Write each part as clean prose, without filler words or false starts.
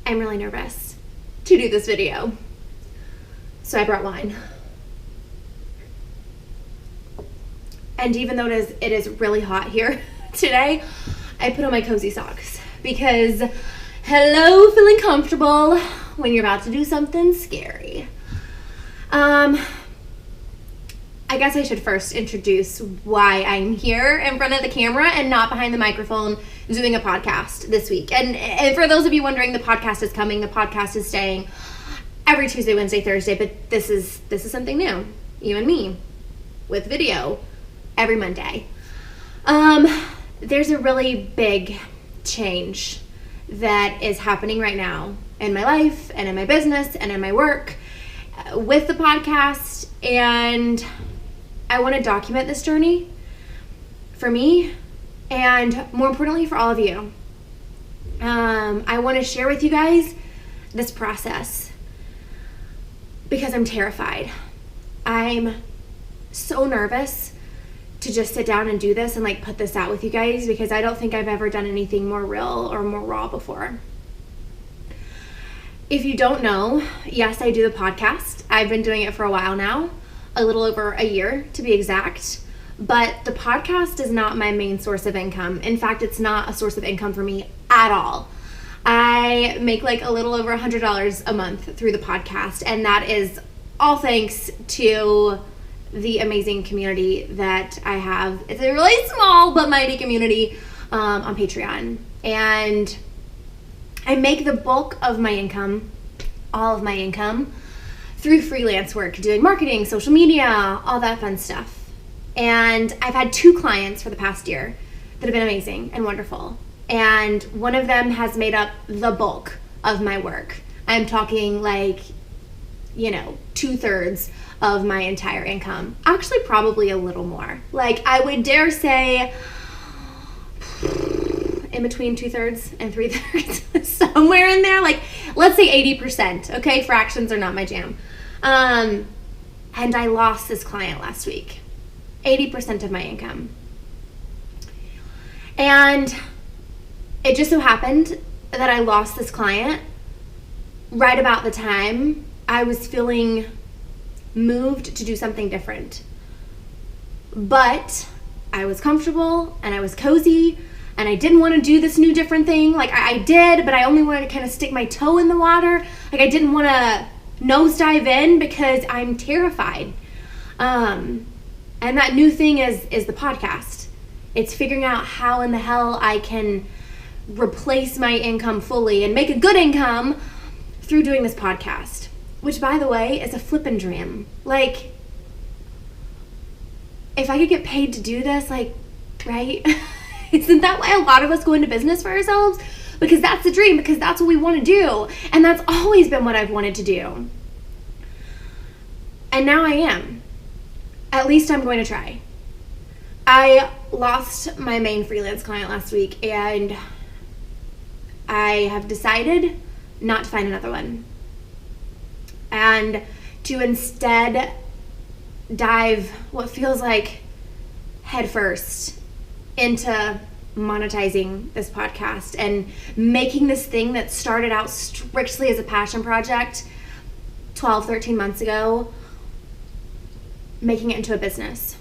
I'm really nervous to do this video. So I brought wine. And even though it is really hot here today, I put on my cozy socks because hello, feeling comfortable when you're about to do something scary. I guess I should first introduce why I'm here in front of the camera and not behind the microphone doing a podcast this week. And for those of you wondering, the podcast is coming. The podcast is staying every Tuesday, Wednesday, Thursday, but this is something new. You and me with video every Monday. There's a really big change that is happening right now in my life and in my business and in my work with the podcast, and I want to document this journey for me and more importantly for all of you. I want to share with you guys this process because I'm terrified. I'm so nervous to just sit down and do this and like put this out with you guys because I don't think I've ever done anything more real or more raw before. If you don't know, yes, I do the podcast. I've been doing it for a while now, a little over a year to be exact, but the podcast is not my main source of income. In fact, it's not a source of income for me at all. I make like a little over $100 a month through the podcast, and that is all thanks to the amazing community that I have. It's a really small but mighty community on Patreon, and I make the bulk of my income, all of my income, through freelance work, doing marketing, social media, all that fun stuff. And I've had 2 clients for the past year that have been amazing and wonderful. And one of them has made up the bulk of my work. I'm talking like, 2/3 of my entire income. Actually, probably a little more. Like, I would dare say in between 2/3 and 3/3, somewhere in there. Like, let's say 80%. Okay, fractions are not my jam. And I lost this client last week. 80% of my income. And it just so happened that I lost this client right about the time I was feeling moved to do something different. But I was comfortable and I was cozy and I didn't want to do this new different thing. Like I did, but I only wanted to kind of stick my toe in the water. Like I didn't want to nosedive in because I'm terrified. And that new thing is the podcast. It's figuring out how in the hell I can replace my income fully and make a good income through doing this podcast, which, by the way, is a flippin' dream. Like, if I could get paid to do this, like, right? Isn't that why a lot of us go into business for ourselves? Because that's the dream, because that's what we want to do. And that's always been what I've wanted to do. And now I am. At least I'm going to try. I lost my main freelance client last week, and I have decided not to find another one. And to instead dive what feels like headfirst into monetizing this podcast and making this thing that started out strictly as a passion project 12, 13 months ago, making it into a business.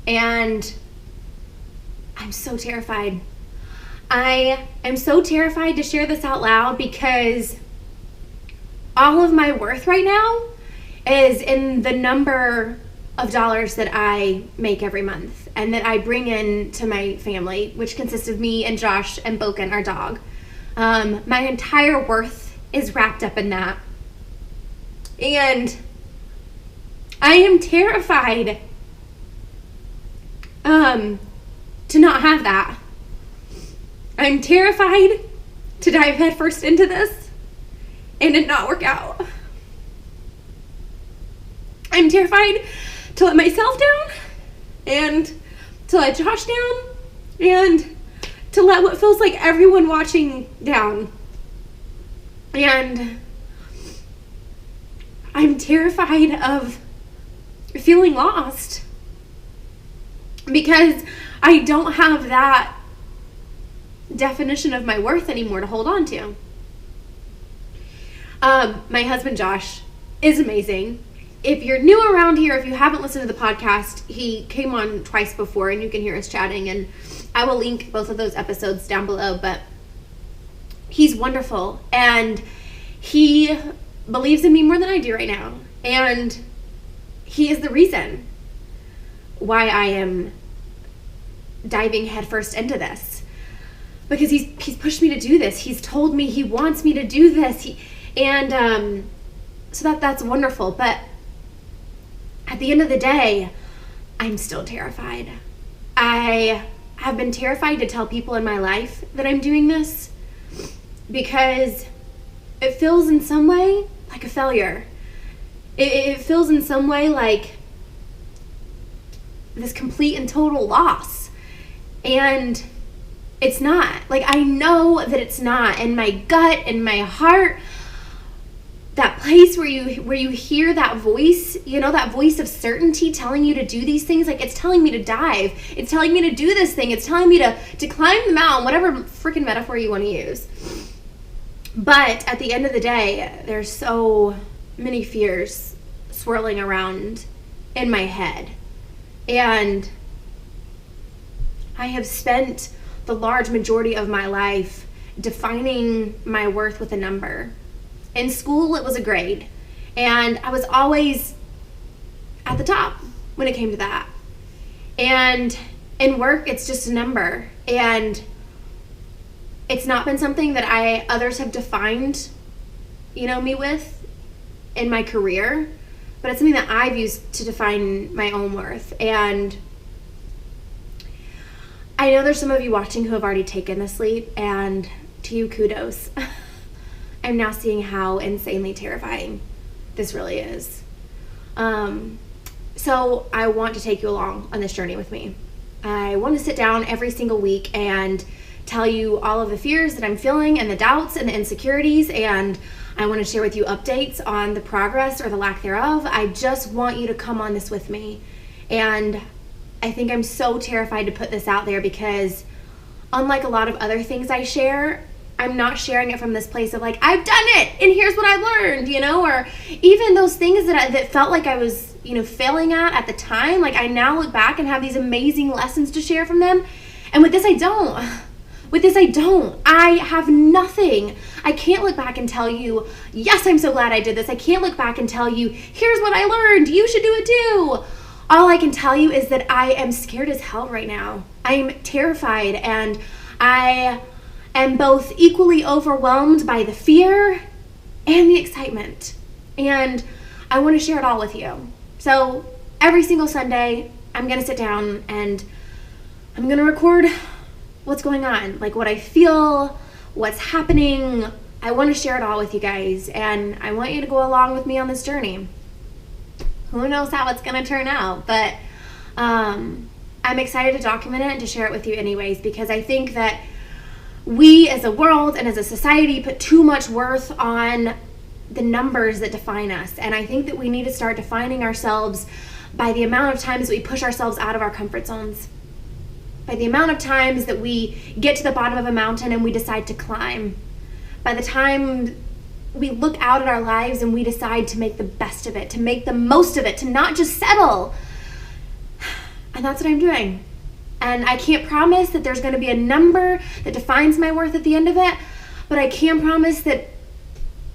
And I'm so terrified. I am so terrified to share this out loud because all of my worth right now is in the number of dollars that I make every month and that I bring in to my family, which consists of me and Josh and Boken, our dog. My entire worth is wrapped up in that. And I am terrified to not have that. I'm terrified to dive headfirst into this and it not work out. I'm terrified to let myself down and to let Josh down and to let what feels like everyone watching down. And I'm terrified of feeling lost because I don't have that definition of my worth anymore to hold on to. My husband, Josh, is amazing. If you're new around here, if you haven't listened to the podcast, he came on twice before and you can hear us chatting, and I will link both of those episodes down below, but he's wonderful and he believes in me more than I do right now, and he is the reason why I am diving headfirst into this, because he's pushed me to do this. He's told me he wants me to do this, so that's wonderful. But at the end of the day, I'm still terrified. I have been terrified to tell people in my life that I'm doing this because it feels in some way like a failure. It feels in some way like this complete and total loss. And it's not. Like, I know that it's not. In my gut, in my heart, that place where you hear that voice, that voice of certainty telling you to do these things, like it's telling me to dive. It's telling me to do this thing. It's telling me to climb the mountain, whatever freaking metaphor you want to use. But at the end of the day, there's so many fears swirling around in my head. And I have spent the large majority of my life defining my worth with a number. In school, it was a grade, and I was always at the top when it came to that. And in work, it's just a number, and it's not been something that others have defined, me with in my career, but it's something that I've used to define my own worth. And I know there's some of you watching who have already taken this leap, and to you, kudos. I'm now seeing how insanely terrifying this really is. So I want to take you along on this journey with me. I want to sit down every single week and tell you all of the fears that I'm feeling and the doubts and the insecurities, and I want to share with you updates on the progress or the lack thereof. I just want you to come on this with me. And I think I'm so terrified to put this out there because unlike a lot of other things I share, I'm not sharing it from this place of like, I've done it and here's what I learned, or even those things that felt like I was, failing at the time. Like, I now look back and have these amazing lessons to share from them. And with this, I don't. I have nothing. I can't look back and tell you, yes, I'm so glad I did this. I can't look back and tell you, here's what I learned. You should do it too. All I can tell you is that I am scared as hell right now. I'm terrified, and I am both equally overwhelmed by the fear and the excitement. And I want to share it all with you. So every single Sunday, I'm going to sit down and I'm going to record what's going on, like what I feel, what's happening. I want to share it all with you guys, and I want you to go along with me on this journey. Who knows how it's going to turn out, but I'm excited to document it and to share it with you anyways, because I think that we as a world and as a society put too much worth on the numbers that define us. And I think that we need to start defining ourselves by the amount of times that we push ourselves out of our comfort zones, by the amount of times that we get to the bottom of a mountain and we decide to climb, by the time we look out at our lives and we decide to make the best of it, to make the most of it, to not just settle. And that's what I'm doing. And I can't promise that there's going to be a number that defines my worth at the end of it, but I can promise that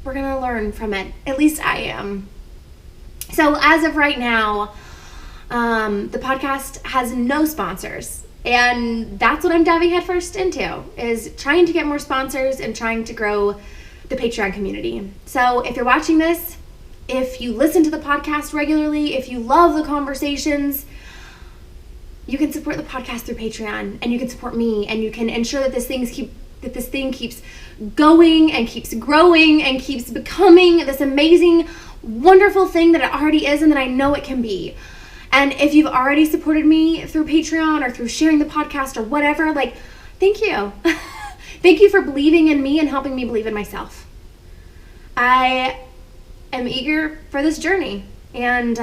we're going to learn from it. At least I am. So as of right now, the podcast has no sponsors. And that's what I'm diving headfirst into, is trying to get more sponsors and trying to grow the Patreon community. So if you're watching this, if you listen to the podcast regularly, if you love the conversations, you can support the podcast through Patreon, and you can support me, and you can ensure that this thing keeps going and keeps growing and keeps becoming this amazing, wonderful thing that it already is and that I know it can be. And if you've already supported me through Patreon or through sharing the podcast or whatever, like, thank you. Thank you for believing in me and helping me believe in myself. I am eager for this journey, and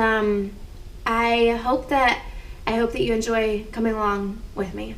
I hope that you enjoy coming along with me.